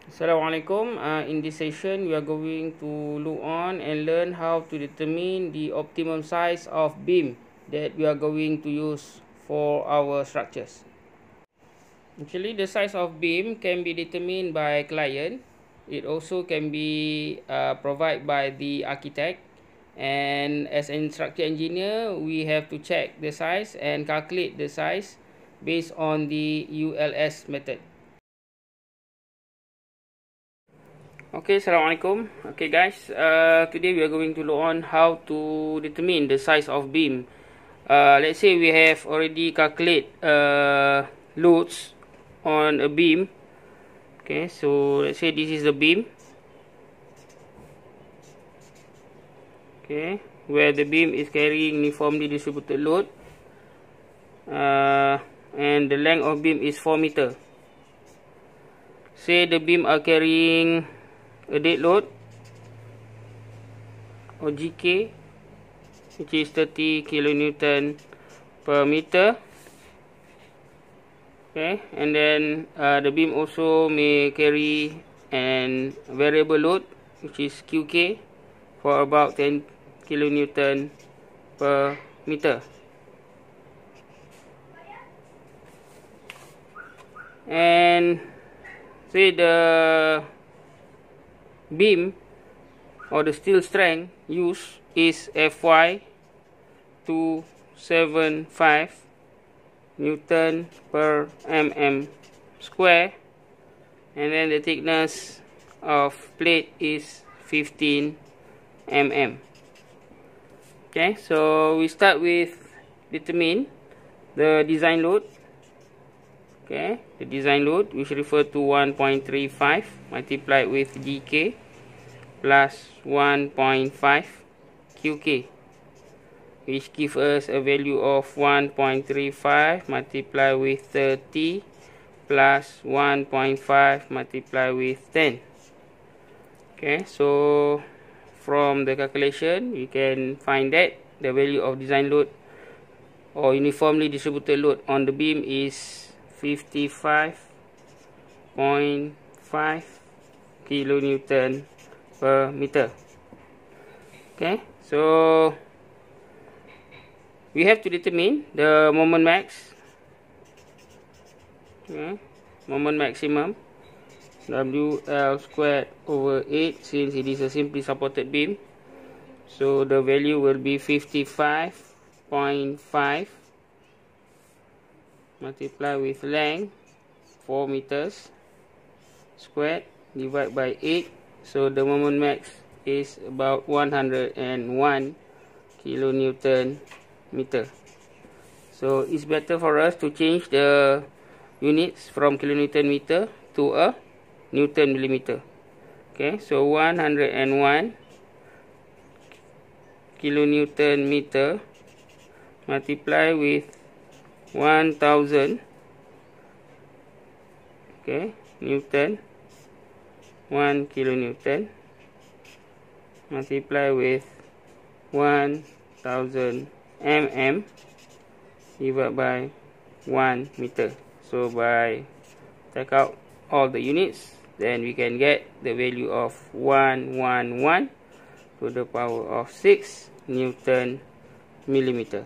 Assalamualaikum. In this session, we are going to look on and learn how to determine the optimum size of beam that we are going to use for our structures. Actually, the size of beam can be determined by client. It also can be provided by the architect. And as an structural engineer, we have to check the size and calculate the size based on the ULS method. Okay, Assalamualaikum. Okay guys, today we are going to look on how to determine the size of beam. Let's say we have already calculate loads on a beam. Okay, so let's say this is the beam. Okay, where the beam is carrying uniformly distributed load. And the length of beam is 4 meter. Say the beam are carrying a dead load or GK, which is 30 kilonewton per meter. Okay, and then the beam also may carry an variable load, which is QK, for about 10 kilonewton per meter. And say the beam or the steel strength used is Fy 275 Newton per mm square, and then the thickness of plate is 15 mm. Okay, so we start with determine the design load. Okay, the design load, which refer to 1.35 multiplied with GK plus 1.5 QK, which give us a value of 1.35 multiplied with 30 plus 1.5 multiplied with 10. Okay, so from the calculation, we can find that the value of design load or uniformly distributed load on the beam is 55.5 kilonewton per meter. Okay, so we have to determine the moment max. Okay, moment maximum, WL squared over 8, since it is a simply supported beam. So the value will be 55.5 multiplied with length 4 meters squared divided by 8. So the moment max is about 101 kilonewton meter. So it's better for us to change the units from kilonewton meter to a newton millimeter. Okay, so 101 kilonewton meter multiply with 1000, okay, Newton, 1 kilonewton multiply with 1000 mm divided by 1 meter. So by take out all the units, then we can get the value of 111 to the power of 6 Newton millimeter.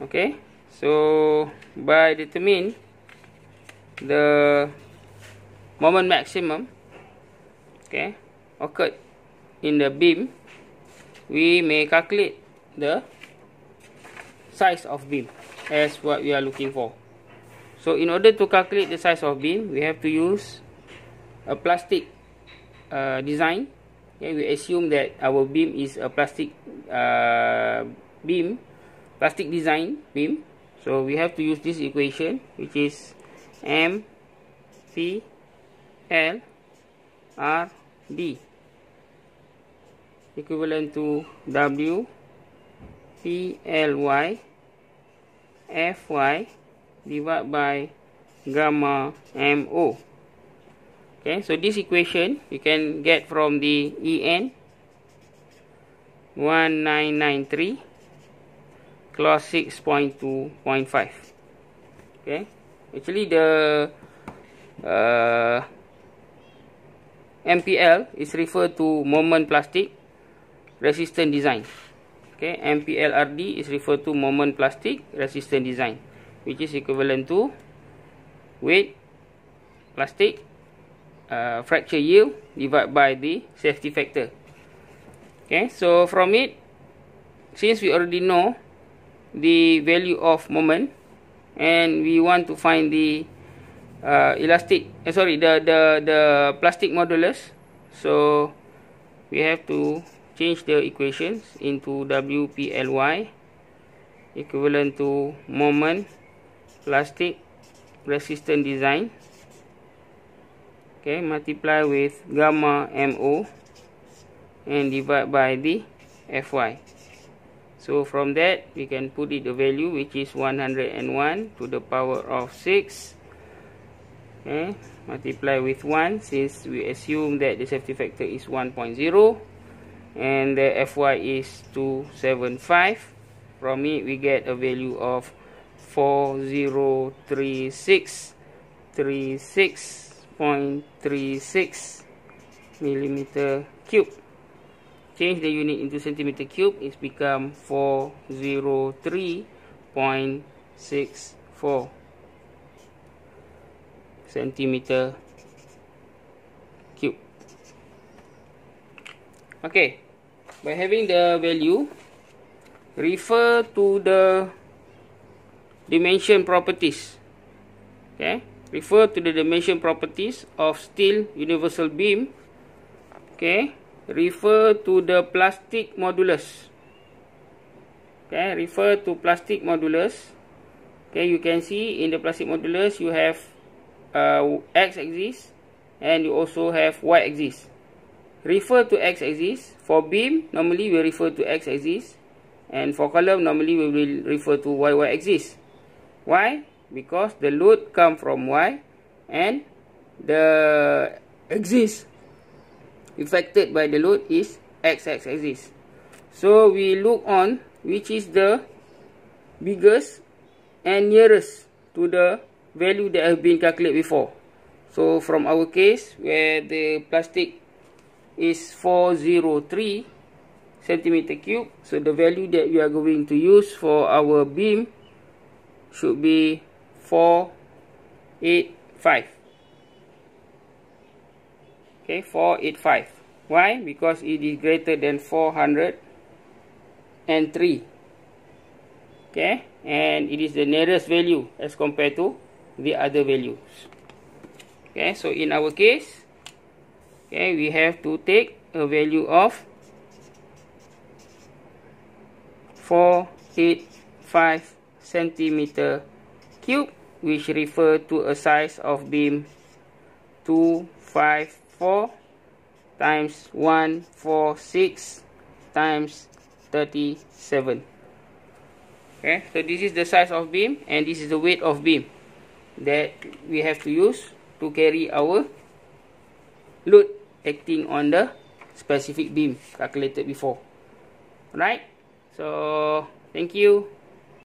Okay, so by determine the moment maximum, okay, occurred in the beam, we may calculate the size of beam as what we are looking for. So in order to calculate the size of beam, we have to use a plastic design. Okay, we assume that our beam is a plastic plastic design beam. So we have to use this equation, which is M P L R D equivalent to W P L Y F Y divided by gamma M O. Okay, so this equation you can get from the EN 1993 clause 6.2.5. Okay, actually the MPL is referred to moment plastic resistant design. Okay, MPLRD is referred to moment plastic resistant design, which is equivalent to weight plastic fracture yield divided by the safety factor. Okay, so from it, since we already know the value of moment and we want to find the the plastic modulus, so we have to change the equations into WPLY equivalent to moment plastic resistant design, okay, multiply with gamma MO and divide by the Fy. So from that we can put it the value, which is 101 to the power of 6, okay, multiply with 1 since we assume that the safety factor is 1.0 and the Fy is 275. From it we get a value of 4036.36 millimeter cube. Change the unit into centimeter cube, it's become 403.64 centimeter cube. Okay, by having the value, refer to the dimension properties. Okay, refer to the dimension properties of steel universal beam. Okay, refer to the plastic modulus. Okay, refer to plastic modulus. Okay, you can see in the plastic modulus you have x-axis and you also have y-axis. Refer to x-axis. For beam, normally we refer to x-axis, and for column, normally we will refer to y-axis. Why? Because the load come from y and the axis affected by the load is x-axis. So we look on which is the biggest and nearest to the value that have been calculated before. So from our case, where the plastic is 403 centimeter cube, so the value that we are going to use for our beam should be 485. Okay, 485. Why? Because it is greater than 403. Okay, and it is the nearest value as compared to the other values. Okay, so in our case, okay, we have to take a value of 485 centimeter cube, which refer to a size of beam 254 times 146 times 37. Okay, so this is the size of beam and this is the weight of beam that we have to use to carry our load acting on the specific beam calculated before. Right? So thank you.